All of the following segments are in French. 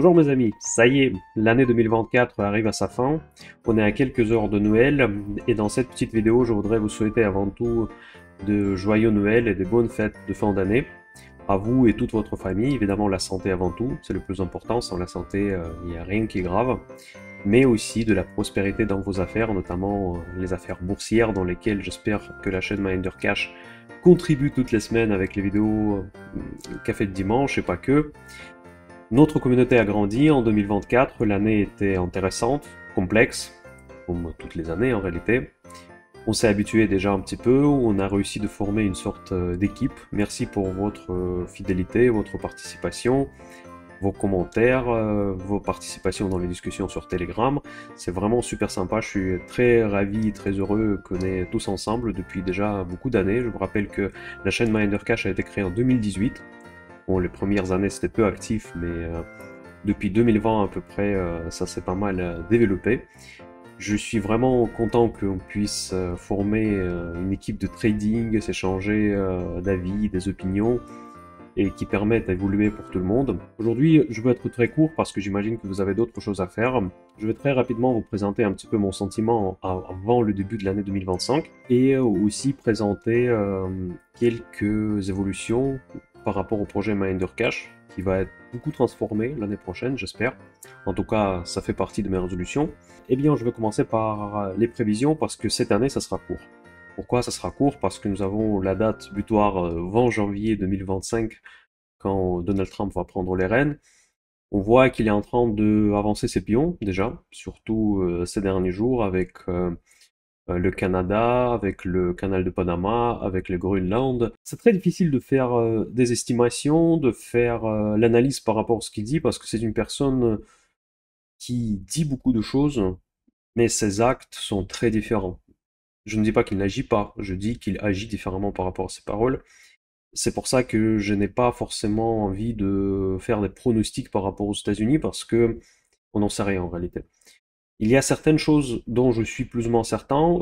Bonjour mes amis, ça y est, l'année 2024 arrive à sa fin, on est à quelques heures de Noël, et dans cette petite vidéo je voudrais vous souhaiter avant tout de joyeux Noël et de bonnes fêtes de fin d'année, à vous et toute votre famille, évidemment la santé avant tout, c'est le plus important, sans la santé il n'y a rien qui est grave, mais aussi de la prospérité dans vos affaires, notamment les affaires boursières dans lesquelles j'espère que la chaîne Minder Cash contribue toutes les semaines avec les vidéos café de dimanche et pas que. Notre communauté a grandi en 2024, l'année était intéressante, complexe, comme toutes les années en réalité. On s'est habitué déjà un petit peu, on a réussi de former une sorte d'équipe. Merci pour votre fidélité, votre participation, vos commentaires, vos participations dans les discussions sur Telegram. C'est vraiment super sympa, je suis très ravi, très heureux qu'on est tous ensemble depuis déjà beaucoup d'années. Je vous rappelle que la chaîne Minder Cash a été créée en 2018. Bon, les premières années c'était peu actif, mais depuis 2020 à peu près, ça s'est pas mal développé. Je suis vraiment content qu'on puisse former une équipe de trading, s'échanger d'avis, des opinions, et qui permettent d'évoluer pour tout le monde. Aujourd'hui, je veux être très court parce que j'imagine que vous avez d'autres choses à faire. Je vais très rapidement vous présenter un petit peu mon sentiment avant le début de l'année 2025, et aussi présenter quelques évolutions par rapport au projet Minder Cash, qui va être beaucoup transformé l'année prochaine, j'espère. En tout cas, ça fait partie de mes résolutions. Eh bien, je vais commencer par les prévisions, parce que cette année, ça sera court. Pourquoi ça sera court? Parce que nous avons la date butoir 20 janvier 2025, quand Donald Trump va prendre les rênes. On voit qu'il est en train d'avancer ses pions, déjà, surtout ces derniers jours, avec le Canada, avec le canal de Panama, avec le Groenland. C'est très difficile de faire des estimations, de faire l'analyse par rapport à ce qu'il dit, parce que c'est une personne qui dit beaucoup de choses, mais ses actes sont très différents. Je ne dis pas qu'il n'agit pas, je dis qu'il agit différemment par rapport à ses paroles. C'est pour ça que je n'ai pas forcément envie de faire des pronostics par rapport aux États-Unis, parce que on n'en sait rien en réalité. Il y a certaines choses dont je suis plus ou moins certain,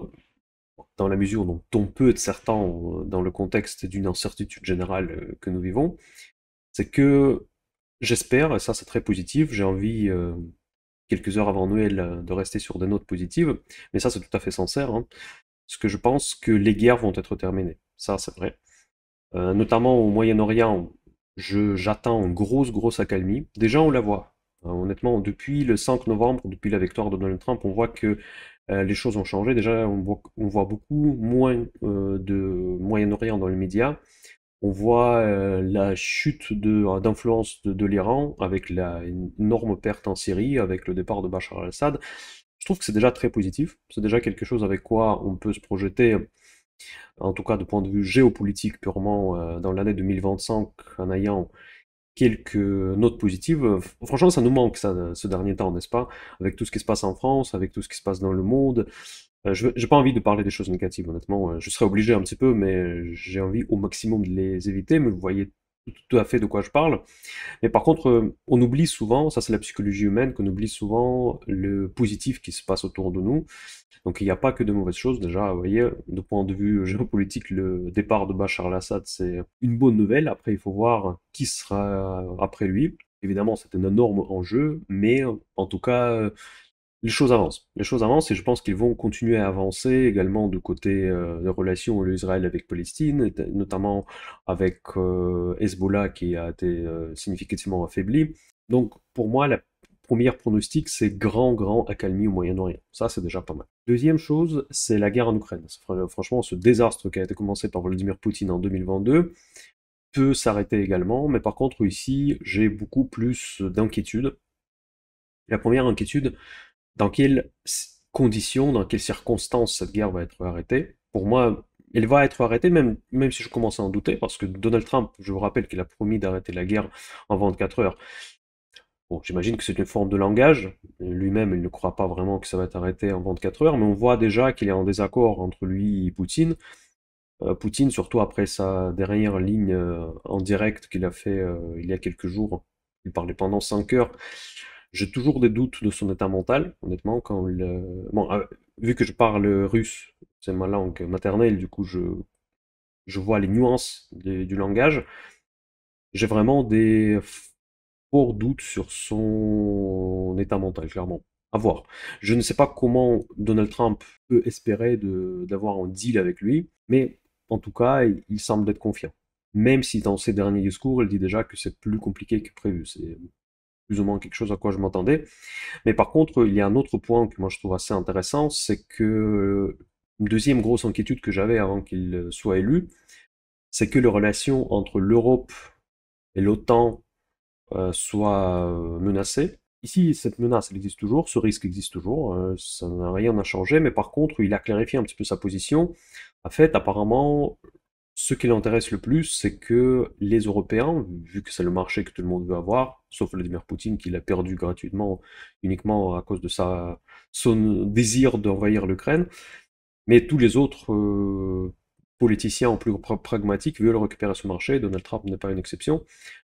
dans la mesure dont on peut être certain dans le contexte d'une incertitude générale que nous vivons, c'est que j'espère, et ça c'est très positif, j'ai envie, quelques heures avant Noël, de rester sur des notes positives, mais ça c'est tout à fait sincère, hein, parce que je pense que les guerres vont être terminées, ça c'est vrai. Notamment au Moyen-Orient, j'attends une grosse accalmie. Déjà on la voit. Honnêtement, depuis le 5 novembre, depuis la victoire de Donald Trump, on voit que les choses ont changé. Déjà, on voit beaucoup moins de Moyen-Orient dans les médias. On voit la chute d'influence de l'Iran avec une énorme perte en Syrie, avec le départ de Bachar al-Assad. Je trouve que c'est déjà très positif. C'est déjà quelque chose avec quoi on peut se projeter, en tout cas de point de vue géopolitique purement, dans l'année 2025, en ayant quelques notes positives. Franchement, ça nous manque ça, ce dernier temps, n'est-ce pas? Avec tout ce qui se passe en France, avec tout ce qui se passe dans le monde. J'ai pas envie de parler des choses négatives, honnêtement. Je serais obligé un petit peu, mais j'ai envie au maximum de les éviter. Mais vous voyez tout à fait de quoi je parle. Mais par contre, on oublie souvent, ça c'est la psychologie humaine, qu'on oublie souvent le positif qui se passe autour de nous. Donc il n'y a pas que de mauvaises choses. Déjà, vous voyez, de point de vue géopolitique, le départ de Bachar al-Assad, c'est une bonne nouvelle. Après, il faut voir qui sera après lui. Évidemment, c'est un énorme enjeu, mais en tout cas, les choses avancent. Les choses avancent et je pense qu'ils vont continuer à avancer également du côté des relations de l'Israël avec Palestine, notamment avec Hezbollah qui a été significativement affaibli. Donc pour moi, la première pronostic, c'est grand accalmie au Moyen-Orient. Ça, c'est déjà pas mal. Deuxième chose, c'est la guerre en Ukraine. Franchement, ce désastre qui a été commencé par Vladimir Poutine en 2022 peut s'arrêter également, mais par contre ici, j'ai beaucoup plus d'inquiétudes. La première inquiétude, dans quelles conditions, dans quelles circonstances cette guerre va être arrêtée? Pour moi, elle va être arrêtée, même si je commence à en douter, parce que Donald Trump, je vous rappelle qu'il a promis d'arrêter la guerre en 24 heures. Bon, j'imagine que c'est une forme de langage. Lui-même, il ne croit pas vraiment que ça va être arrêté en 24 heures, mais on voit déjà qu'il est en désaccord entre lui et Poutine. Poutine, surtout après sa dernière ligne en direct qu'il a fait il y a quelques jours, il parlait pendant 5 heures. J'ai toujours des doutes de son état mental, honnêtement, quand bon, vu que je parle russe, c'est ma langue maternelle, du coup je vois les nuances du langage. J'ai vraiment fort doute sur son état mental, clairement. À voir. Je ne sais pas comment Donald Trump peut espérer d'avoir un deal avec lui, mais en tout cas, il semble être confiant. Même si dans ses derniers discours, il dit déjà que c'est plus compliqué que prévu. C'est plus ou moins quelque chose à quoi je m'attendais. Mais par contre, il y a un autre point que moi je trouve assez intéressant, c'est que une deuxième grosse inquiétude que j'avais avant qu'il soit élu, c'est que les relations entre l'Europe et l'OTAN soient menacées. Ici, cette menace, elle existe toujours, ce risque existe toujours, ça n'a rien à changer, mais par contre, il a clarifié un petit peu sa position. En fait, apparemment, ce qui l'intéresse le plus, c'est que les Européens, vu que c'est le marché que tout le monde veut avoir, sauf Vladimir Poutine qui l'a perdu gratuitement uniquement à cause de son désir d'envahir l'Ukraine, mais tous les autres politiciens en plus pragmatiques veulent récupérer ce marché, Donald Trump n'est pas une exception.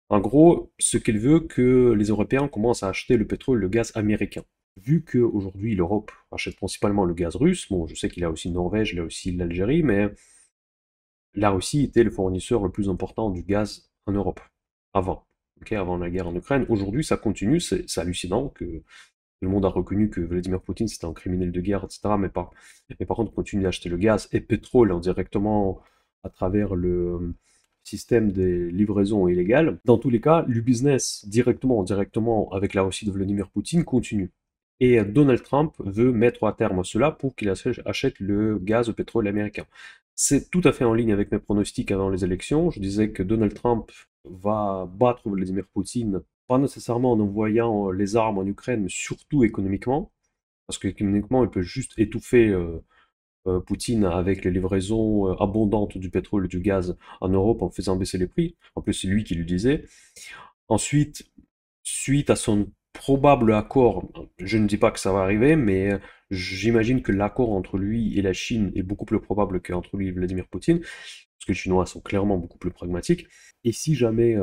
En gros, ce qu'il veut, que les Européens commencent à acheter le pétrole, le gaz américain. Vu qu'aujourd'hui l'Europe achète principalement le gaz russe, bon je sais qu'il y a aussi Norvège, il y a aussi l'Algérie, mais la Russie était le fournisseur le plus important du gaz en Europe, avant, avant la guerre en Ukraine. Aujourd'hui, ça continue, c'est hallucinant que tout le monde a reconnu que Vladimir Poutine c'était un criminel de guerre, etc. Mais par contre, on continue d'acheter le gaz et pétrole directement à travers le système des livraisons illégales. Dans tous les cas, le business directement ou indirectement avec la Russie de Vladimir Poutine continue. Et Donald Trump veut mettre à terme cela pour qu'il achète le gaz au pétrole américain. C'est tout à fait en ligne avec mes pronostics avant les élections. Je disais que Donald Trump va battre Vladimir Poutine, pas nécessairement en envoyant les armes en Ukraine, mais surtout économiquement, parce qu'économiquement, il peut juste étouffer Poutine avec les livraisons abondantes du pétrole et du gaz en Europe en faisant baisser les prix. En plus, c'est lui qui le disait. Ensuite, suite à son probable accord, je ne dis pas que ça va arriver, mais j'imagine que l'accord entre lui et la Chine est beaucoup plus probable qu'entre lui et Vladimir Poutine, parce que les Chinois sont clairement beaucoup plus pragmatiques. Et si jamais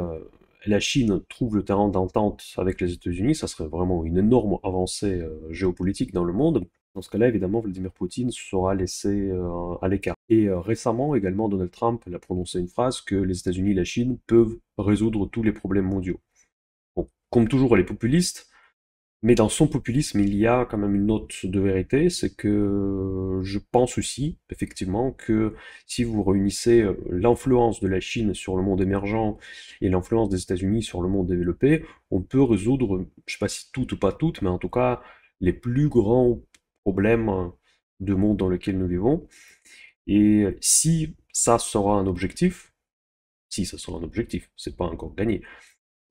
la Chine trouve le terrain d'entente avec les États-Unis, ça serait vraiment une énorme avancée géopolitique dans le monde. Dans ce cas-là, évidemment, Vladimir Poutine sera laissé à l'écart. Et récemment, également, Donald Trump a prononcé une phrase que les États-Unis et la Chine peuvent résoudre tous les problèmes mondiaux. Bon, comme toujours, elle est populiste, mais dans son populisme, il y a quand même une note de vérité, c'est que je pense aussi, effectivement, que si vous réunissez l'influence de la Chine sur le monde émergent et l'influence des États-Unis sur le monde développé, on peut résoudre, je sais pas si toutes ou pas toutes, mais en tout cas, les plus grands problèmes de monde dans lequel nous vivons. Et si ça sera un objectif, si ça sera un objectif, c'est pas encore gagné,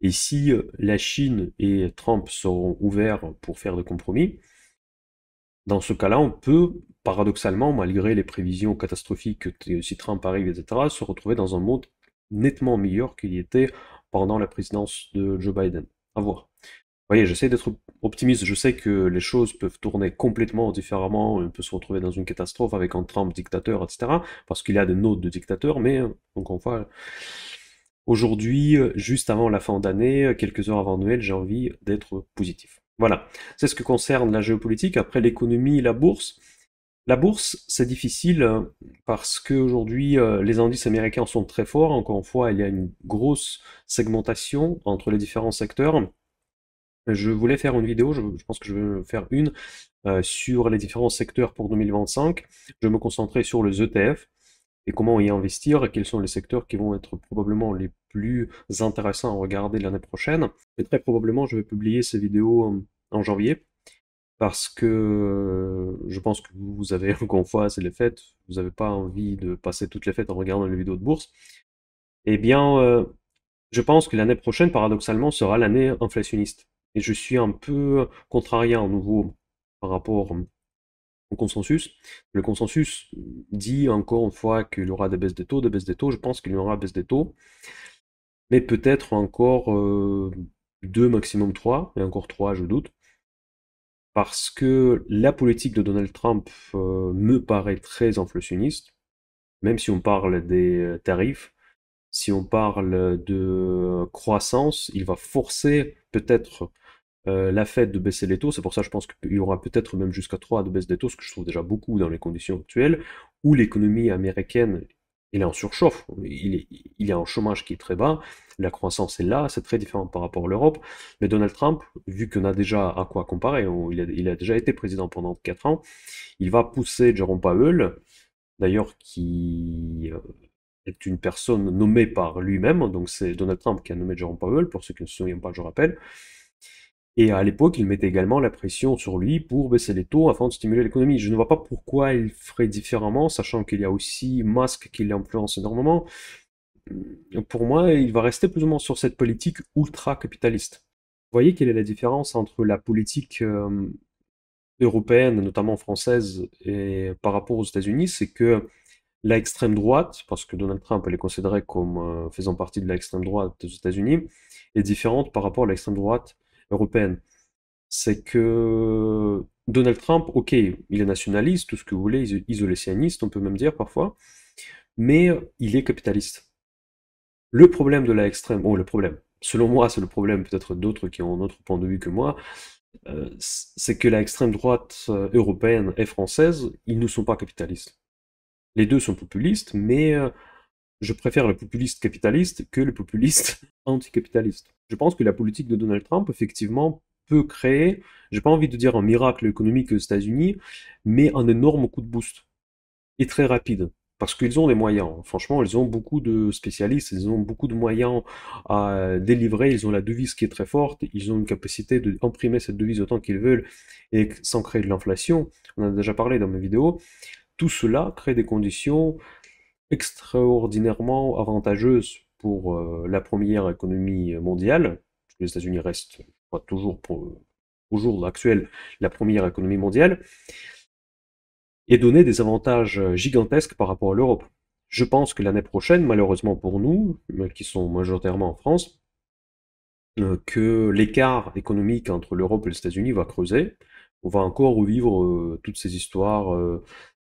et si la Chine et Trump seront ouverts pour faire des compromis, dans ce cas-là, on peut, paradoxalement, malgré les prévisions catastrophiques que si Trump arrive, etc., se retrouver dans un monde nettement meilleur qu'il y était pendant la présidence de Joe Biden. À voir. Vous voyez, j'essaie d'être optimiste. Je sais que les choses peuvent tourner complètement différemment. On peut se retrouver dans une catastrophe avec un Trump dictateur, etc. Parce qu'il y a des notes de dictateur, mais encore une fois, aujourd'hui, juste avant la fin d'année, quelques heures avant Noël, j'ai envie d'être positif. Voilà, c'est ce que concerne la géopolitique. Après l'économie et la bourse. La bourse, c'est difficile parce qu'aujourd'hui, les indices américains sont très forts. Encore une fois, il y a une grosse segmentation entre les différents secteurs. Je voulais faire une vidéo, je pense que je vais faire une sur les différents secteurs pour 2025. Je vais me concentrer sur les ETF et comment y investir et quels sont les secteurs qui vont être probablement les plus intéressants à regarder l'année prochaine. Et très probablement, je vais publier ces vidéos en janvier parce que je pense que vous avez, encore une fois, c'est les fêtes, vous n'avez pas envie de passer toutes les fêtes en regardant les vidéos de bourse. Eh bien, je pense que l'année prochaine, paradoxalement, sera l'année inflationniste. Et je suis un peu contrarié à nouveau par rapport au consensus. Le consensus dit encore une fois qu'il y aura des baisses des taux, des baisses des taux. Je pense qu'il y aura des baisses des taux, mais peut-être encore deux, maximum trois, et encore trois, je doute. Parce que la politique de Donald Trump me paraît très inflationniste, même si on parle des tarifs. Si on parle de croissance, il va forcer peut-être la Fed de baisser les taux. C'est pour ça que je pense qu'il y aura peut-être même jusqu'à 3 de baisse des taux, ce que je trouve déjà beaucoup dans les conditions actuelles, où l'économie américaine il est en surchauffe, il y a un chômage qui est très bas, la croissance est là, c'est très différent par rapport à l'Europe. Mais Donald Trump, vu qu'on a déjà à quoi comparer, il a déjà été président pendant 4 ans, il va pousser Jerome Powell, d'ailleurs qui est une personne nommée par lui-même, donc c'est Donald Trump qui a nommé Jerome Powell, pour ceux qui ne se souviennent pas, je rappelle. Et à l'époque, il mettait également la pression sur lui pour baisser les taux afin de stimuler l'économie. Je ne vois pas pourquoi il ferait différemment, sachant qu'il y a aussi Musk qui l'influence énormément. Pour moi, il va rester plus ou moins sur cette politique ultra-capitaliste. Vous voyez quelle est la différence entre la politique européenne, notamment française, et par rapport aux États-Unis, c'est que la extrême droite, parce que Donald Trump elle est considéré comme faisant partie de l'extrême droite des États-Unis, est différente par rapport à l'extrême droite européenne. C'est que Donald Trump, ok, il est nationaliste, tout ce que vous voulez, isolationniste, on peut même dire parfois, mais il est capitaliste. Le problème de la extrême, le problème, selon moi, c'est le problème peut-être d'autres qui ont un autre point de vue que moi, c'est que la extrême droite européenne et française, ils ne sont pas capitalistes. Les deux sont populistes, mais je préfère le populiste capitaliste que le populiste anticapitaliste. Je pense que la politique de Donald Trump, effectivement, peut créer, j'ai pas envie de dire un miracle économique aux États-Unis, mais un énorme coup de boost. Et très rapide. Parce qu'ils ont les moyens. Franchement, ils ont beaucoup de spécialistes, ils ont beaucoup de moyens à délivrer, ils ont la devise qui est très forte, ils ont une capacité d'imprimer cette devise autant qu'ils veulent et sans créer de l'inflation. On en a déjà parlé dans mes vidéos. Tout cela crée des conditions extraordinairement avantageuses pour la première économie mondiale. Les États-Unis restent pas toujours au jour actuel la première économie mondiale et donner des avantages gigantesques par rapport à l'Europe. Je pense que l'année prochaine, malheureusement pour nous, qui sont majoritairement en France, que l'écart économique entre l'Europe et les États-Unis va creuser. On va encore revivre toutes ces histoires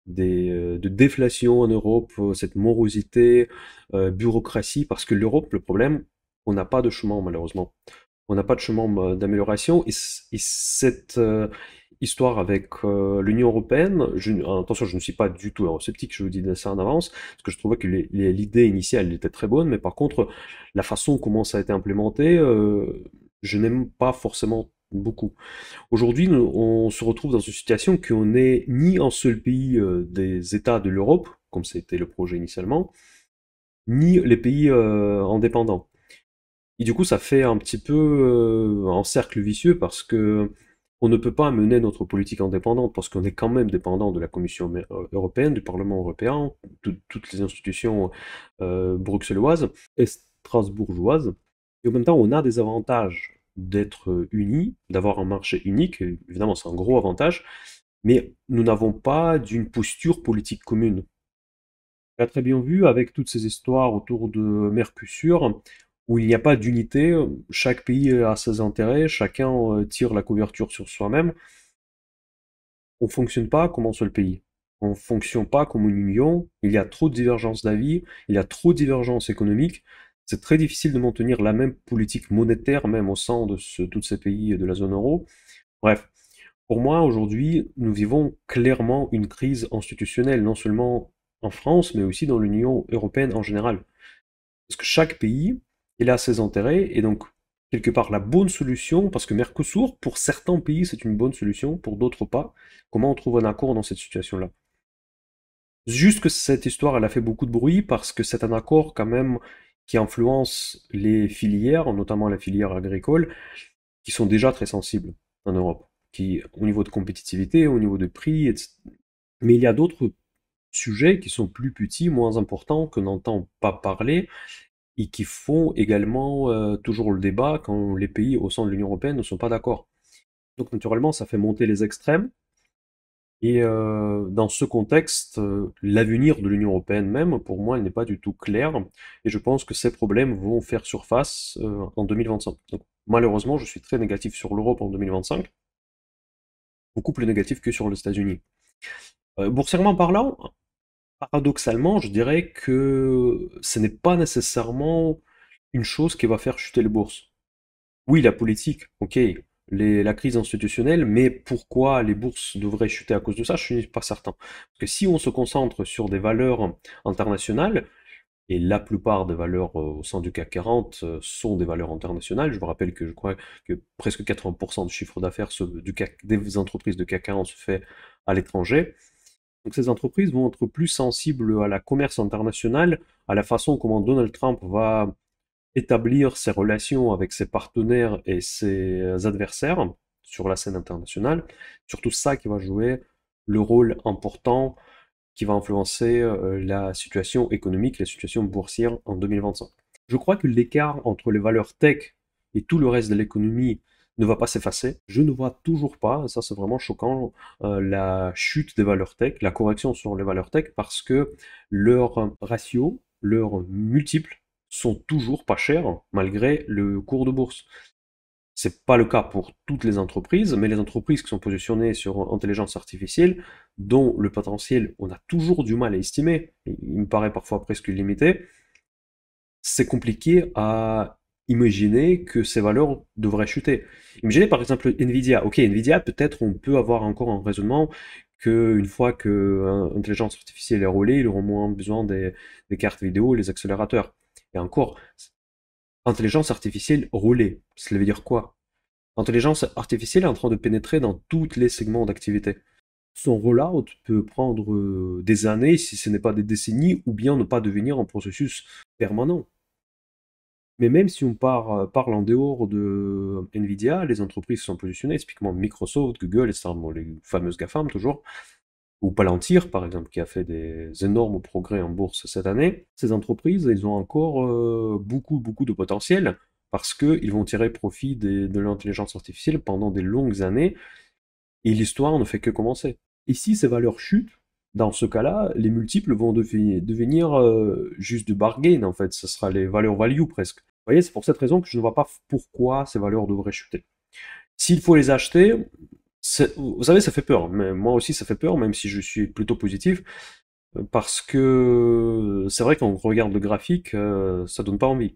de déflation en Europe, cette morosité, bureaucratie, parce que l'Europe, le problème, on n'a pas de chemin malheureusement. On n'a pas de chemin d'amélioration, et cette histoire avec l'Union Européenne, attention, je ne suis pas du tout eurosceptique, je vous dis ça en avance, parce que je trouvais que l'idée initiale était très bonne, mais par contre, la façon comment ça a été implémenté, je n'aime pas forcément beaucoup. Aujourd'hui, on se retrouve dans une situation qu'on n'est ni un seul pays des États de l'Europe, comme c'était le projet initialement, ni les pays indépendants. Et du coup, ça fait un petit peu un cercle vicieux parce que on ne peut pas mener notre politique indépendante parce qu'on est quand même dépendant de la Commission européenne, du Parlement européen, de toutes les institutions bruxelloises et strasbourgeoises. Et en même temps, on a des avantages d'être unis, d'avoir un marché unique. Et évidemment, c'est un gros avantage, mais nous n'avons pas d'une posture politique commune. On l'a très bien vu avec toutes ces histoires autour de Mercosur, où il n'y a pas d'unité, chaque pays a ses intérêts, chacun tire la couverture sur soi-même. On ne fonctionne pas comme un seul pays. On ne fonctionne pas comme une union. Il y a trop de divergences d'avis, il y a trop de divergences économiques. C'est très difficile de maintenir la même politique monétaire, même au sein de tous ces pays de la zone euro. Bref, pour moi, aujourd'hui, nous vivons clairement une crise institutionnelle, non seulement en France, mais aussi dans l'Union européenne en général. Parce que chaque pays, il a ses intérêts, et donc, quelque part, la bonne solution, parce que Mercosur, pour certains pays, c'est une bonne solution, pour d'autres pas. Comment on trouve un accord dans cette situation-là? Juste que cette histoire, elle a fait beaucoup de bruit, parce que c'est un accord, quand même, qui influence les filières, notamment la filière agricole, qui sont déjà très sensibles en Europe, qui, au niveau de compétitivité, au niveau de prix, etc. Mais il y a d'autres sujets qui sont plus petits, moins importants, que n'entend pas parler, et qui font également toujours le débat quand les pays au sein de l'Union européenne ne sont pas d'accord. Donc naturellement, ça fait monter les extrêmes, et dans ce contexte, l'avenir de l'Union européenne même, pour moi, il n'est pas du tout clair, et je pense que ces problèmes vont faire surface en 2025. Donc malheureusement, je suis très négatif sur l'Europe en 2025, beaucoup plus négatif que sur les États-Unis. Boursièrement parlant, paradoxalement, je dirais que ce n'est pas nécessairement une chose qui va faire chuter les bourses. Oui, la politique, ok, la crise institutionnelle, mais pourquoi les bourses devraient chuter à cause de ça, je suis pas certain. Parce que si on se concentre sur des valeurs internationales, et la plupart des valeurs au sein du CAC 40 sont des valeurs internationales. Je vous rappelle que je crois que presque 80% du chiffre d'affaires des entreprises de CAC 40 se fait à l'étranger. Donc ces entreprises vont être plus sensibles à la commerce international, à la façon comment Donald Trump va établir ses relations avec ses partenaires et ses adversaires sur la scène internationale. Surtout ça qui va jouer le rôle important qui va influencer la situation économique, la situation boursière en 2025. Je crois que l'écart entre les valeurs tech et tout le reste de l'économie ne va pas s'effacer. Je ne vois toujours pas, et ça c'est vraiment choquant, la chute des valeurs tech, la correction sur les valeurs tech, parce que leurs ratios, leurs multiples, sont toujours pas chers malgré le cours de bourse. C'est pas le cas pour toutes les entreprises, mais les entreprises qui sont positionnées sur intelligence artificielle, dont le potentiel, on a toujours du mal à estimer, et il me paraît parfois presque limité, c'est compliqué à imaginer que ces valeurs devraient chuter. Imaginez par exemple Nvidia. Ok, Nvidia, peut-être on peut avoir encore un raisonnement qu'une fois que l'intelligence artificielle est roulée, ils auront moins besoin des cartes vidéo, les accélérateurs. Et encore, intelligence artificielle roulée, cela veut dire quoi? L'intelligence artificielle est en train de pénétrer dans tous les segments d'activité. Son rollout peut prendre des années, si ce n'est pas des décennies, ou bien ne pas devenir un processus permanent. Mais même si on parle en dehors de Nvidia, les entreprises qui sont positionnées, typiquement Microsoft, Google, etc., bon, les fameuses GAFAM toujours, ou Palantir par exemple, qui a fait des énormes progrès en bourse cette année, ces entreprises, elles ont encore beaucoup de potentiel, parce qu'ils vont tirer profit de l'intelligence artificielle pendant des longues années, et l'histoire ne fait que commencer. Et si ces valeurs chutent, dans ce cas-là, les multiples vont devenir juste du bargain, en fait. Ce sera les valeurs value presque. Vous voyez, c'est pour cette raison que je ne vois pas pourquoi ces valeurs devraient chuter. S'il faut les acheter, vous savez, ça fait peur. Mais moi aussi, ça fait peur, même si je suis plutôt positif. Parce que c'est vrai qu'on regarde le graphique, ça donne pas envie.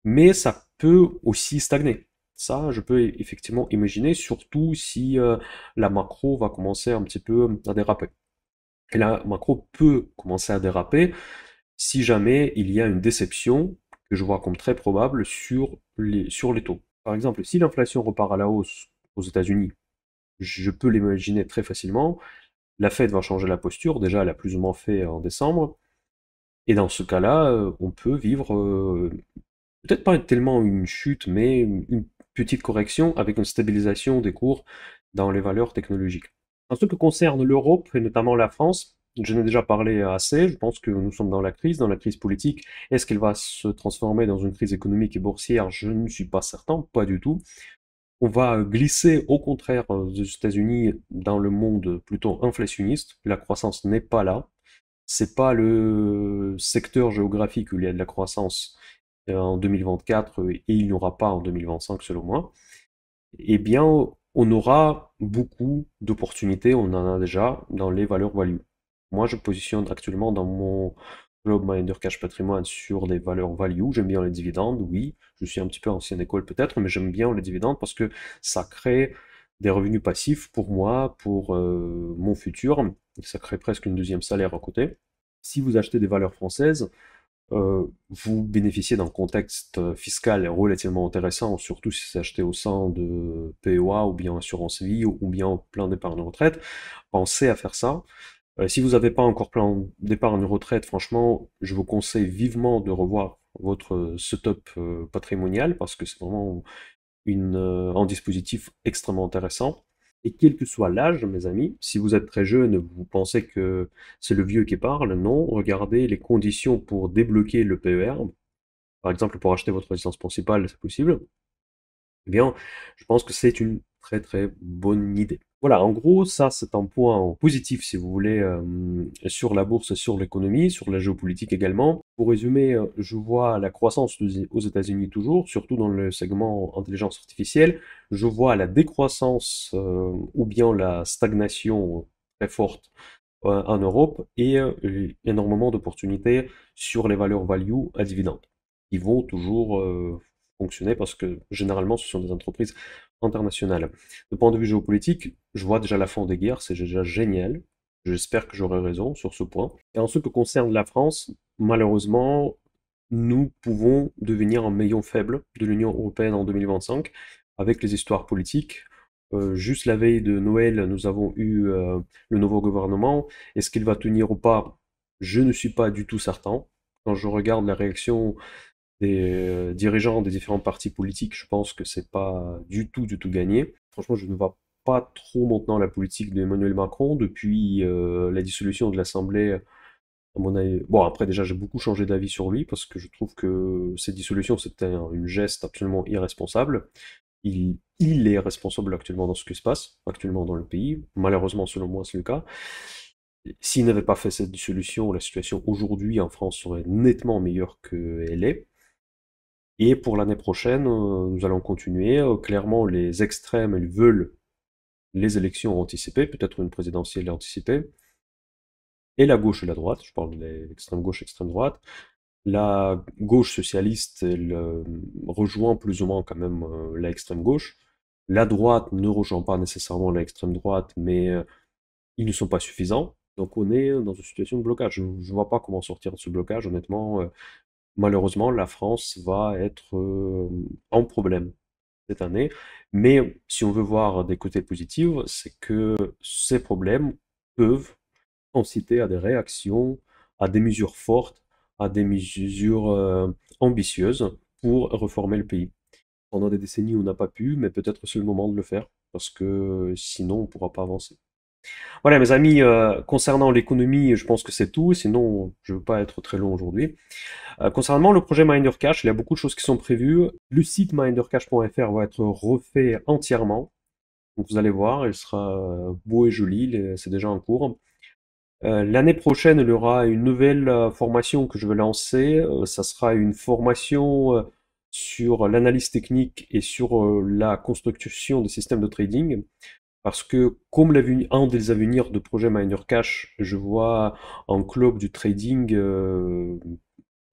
Mais ça peut aussi stagner. Ça, je peux effectivement imaginer, surtout si la macro va commencer un petit peu à déraper. Et la macro peut commencer à déraper si jamais il y a une déception, que je vois comme très probable, sur les taux. Par exemple, si l'inflation repart à la hausse aux États-Unis, je peux l'imaginer très facilement, la Fed va changer la posture, déjà elle a plus ou moins fait en décembre, et dans ce cas-là, on peut vivre peut-être pas tellement une chute, mais une petite correction avec une stabilisation des cours dans les valeurs technologiques. En ce qui concerne l'Europe, et notamment la France, j'en ai déjà parlé assez, je pense que nous sommes dans la crise politique. Est-ce qu'elle va se transformer dans une crise économique et boursière? Je ne suis pas certain, pas du tout. On va glisser au contraire des États-Unis dans le monde plutôt inflationniste. La croissance n'est pas là. C'est pas le secteur géographique où il y a de la croissance en 2024 et il n'y aura pas en 2025 selon moi. Eh bien, on aura beaucoup d'opportunités, on en a déjà dans les valeurs value. Moi, je positionne actuellement dans mon GlobeMinder Cash Patrimoine sur des valeurs value. J'aime bien les dividendes, oui. Je suis un petit peu ancienne école peut-être, mais j'aime bien les dividendes parce que ça crée des revenus passifs pour moi, pour mon futur. Ça crée presque une deuxième salaire à côté. Si vous achetez des valeurs françaises, vous bénéficiez d'un contexte fiscal relativement intéressant, surtout si c'est acheté au sein de PEA ou bien assurance vie ou bien plein d'épargne retraite. Pensez à faire ça. Si vous n'avez pas encore plein d'épargne retraite, franchement, je vous conseille vivement de revoir votre setup patrimonial parce que c'est vraiment un dispositif extrêmement intéressant. Et quel que soit l'âge, mes amis, si vous êtes très jeune, vous pensez que c'est le vieux qui parle, non, regardez les conditions pour débloquer le PER. Par exemple, pour acheter votre résidence principale, c'est possible. Eh bien, je pense que c'est une très bonne idée. Voilà, en gros, ça c'est un point positif, si vous voulez, sur la bourse, sur l'économie, sur la géopolitique également. Pour résumer, je vois la croissance aux États-Unis toujours, surtout dans le segment intelligence artificielle. Je vois la décroissance ou bien la stagnation très forte en Europe et énormément d'opportunités sur les valeurs value à dividendes. Ils vont toujours fonctionner parce que généralement ce sont des entreprises internationale. De point de vue géopolitique, je vois déjà la fin des guerres, c'est déjà génial. J'espère que j'aurai raison sur ce point. Et en ce qui concerne la France, malheureusement, nous pouvons devenir un maillon faible de l'Union européenne en 2025 avec les histoires politiques. Juste la veille de Noël, nous avons eu le nouveau gouvernement. Est-ce qu'il va tenir ou pas? Je ne suis pas du tout certain. Quand je regarde la réaction des dirigeants des différents partis politiques, je pense que c'est pas du tout gagné. Franchement, je ne vois pas trop maintenant la politique d'Emmanuel Macron depuis la dissolution de l'Assemblée. À mon avis, bon après déjà j'ai beaucoup changé d'avis sur lui parce que je trouve que cette dissolution c'était une geste absolument irresponsable. Il est responsable actuellement dans ce qui se passe, actuellement dans le pays. Malheureusement, selon moi, c'est le cas. S'il n'avait pas fait cette dissolution, la situation aujourd'hui en France serait nettement meilleure qu'elle est. Et pour l'année prochaine, nous allons continuer. Clairement, les extrêmes, ils veulent les élections anticipées, peut-être une présidentielle anticipée. Et la gauche et la droite, je parle de l'extrême gauche, extrême droite. La gauche socialiste, elle rejoint plus ou moins quand même l'extrême gauche. La droite ne rejoint pas nécessairement l'extrême droite, mais ils ne sont pas suffisants. Donc on est dans une situation de blocage. Je ne vois pas comment sortir de ce blocage, honnêtement. Malheureusement, la France va être en problème cette année. Mais si on veut voir des côtés positifs, c'est que ces problèmes peuvent inciter à des réactions, à des mesures fortes, à des mesures ambitieuses pour réformer le pays. Pendant des décennies, on n'a pas pu, mais peut-être c'est le moment de le faire, parce que sinon, on ne pourra pas avancer. Voilà, mes amis, concernant l'économie, je pense que c'est tout, sinon je ne veux pas être très long aujourd'hui. Concernant le projet Mindercash, il y a beaucoup de choses qui sont prévues. Le site mindercash.fr va être refait entièrement. Donc vous allez voir, il sera beau et joli, c'est déjà en cours. L'année prochaine, il y aura une nouvelle formation que je vais lancer. Ça sera une formation sur l'analyse technique et sur la construction des systèmes de trading. Parce que comme un des avenirs de projet Miner Cash, je vois un club du trading,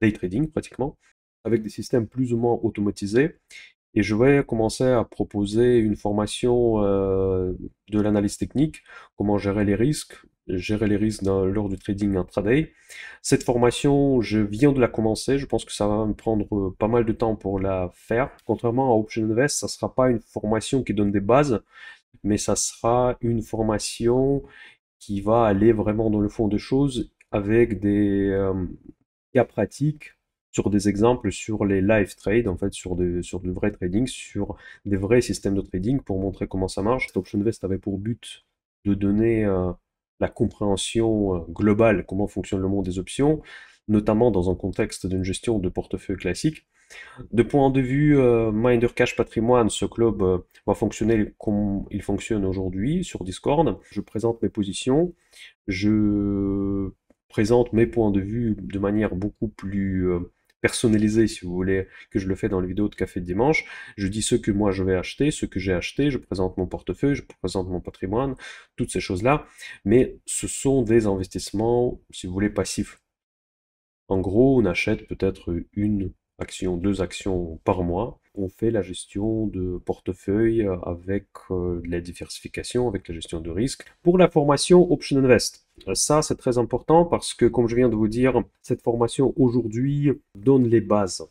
day trading pratiquement, avec des systèmes plus ou moins automatisés. Et je vais commencer à proposer une formation de l'analyse technique, comment gérer les risques lors du trading intraday. Cette formation, je viens de la commencer, je pense que ça va me prendre pas mal de temps pour la faire. Contrairement à Option Invest, ça ne sera pas une formation qui donne des bases, mais ça sera une formation qui va aller vraiment dans le fond des choses avec des cas pratiques sur des exemples sur les live trades, en fait, sur du vrai trading, sur des vrais systèmes de trading pour montrer comment ça marche. OptionVest avait pour but de donner la compréhension globale, comment fonctionne le monde des options, notamment dans un contexte d'une gestion de portefeuille classique. De point de vue Minder Cash Patrimoine, ce club va fonctionner comme il fonctionne aujourd'hui sur Discord. Je présente mes positions, je présente mes points de vue de manière beaucoup plus personnalisée, si vous voulez, que je le fais dans les vidéos de Café de Dimanche. Je dis ce que moi je vais acheter, ce que j'ai acheté, je présente mon portefeuille, je présente mon patrimoine, toutes ces choses-là. Mais ce sont des investissements, si vous voulez, passifs. En gros, on achète peut-être une action, deux actions par mois. On fait la gestion de portefeuille avec la diversification, avec la gestion de risque. Pour la formation Option Invest, ça c'est très important parce que, comme je viens de vous dire, cette formation aujourd'hui donne les bases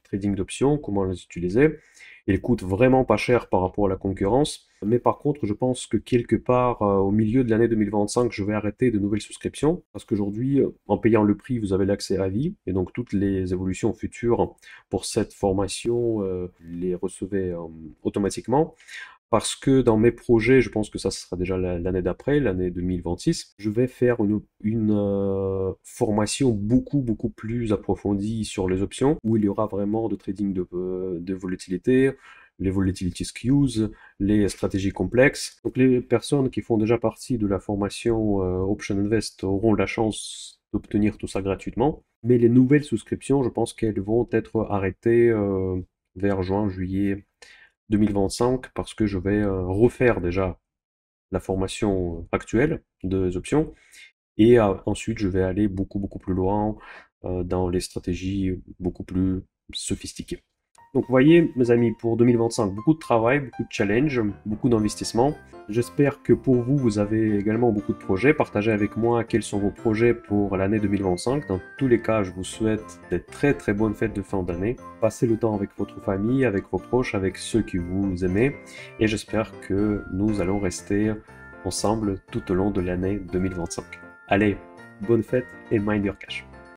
trading d'options, comment les utiliser. Il coûte vraiment pas cher par rapport à la concurrence. Mais par contre, je pense que quelque part, au milieu de l'année 2025, je vais arrêter de nouvelles souscriptions. Parce qu'aujourd'hui, en payant le prix, vous avez l'accès à vie. Et donc, toutes les évolutions futures pour cette formation, les recevez automatiquement. Parce que dans mes projets, je pense que ça sera déjà l'année d'après, l'année 2026, je vais faire une formation beaucoup plus approfondie sur les options, où il y aura vraiment de trading de volatilité, les volatility skews, les stratégies complexes. Donc les personnes qui font déjà partie de la formation Option Invest auront la chance d'obtenir tout ça gratuitement. Mais les nouvelles souscriptions, je pense qu'elles vont être arrêtées vers juin, juillet 2025 parce que je vais refaire déjà la formation actuelle des options et ensuite je vais aller beaucoup plus loin dans les stratégies beaucoup plus sophistiquées. Donc vous voyez, mes amis, pour 2025, beaucoup de travail, beaucoup de challenges, beaucoup d'investissements. J'espère que pour vous, vous avez également beaucoup de projets. Partagez avec moi quels sont vos projets pour l'année 2025. Dans tous les cas, je vous souhaite des très très bonnes fêtes de fin d'année. Passez le temps avec votre famille, avec vos proches, avec ceux que vous aimez. Et j'espère que nous allons rester ensemble tout au long de l'année 2025. Allez, bonne fête et mind your cash.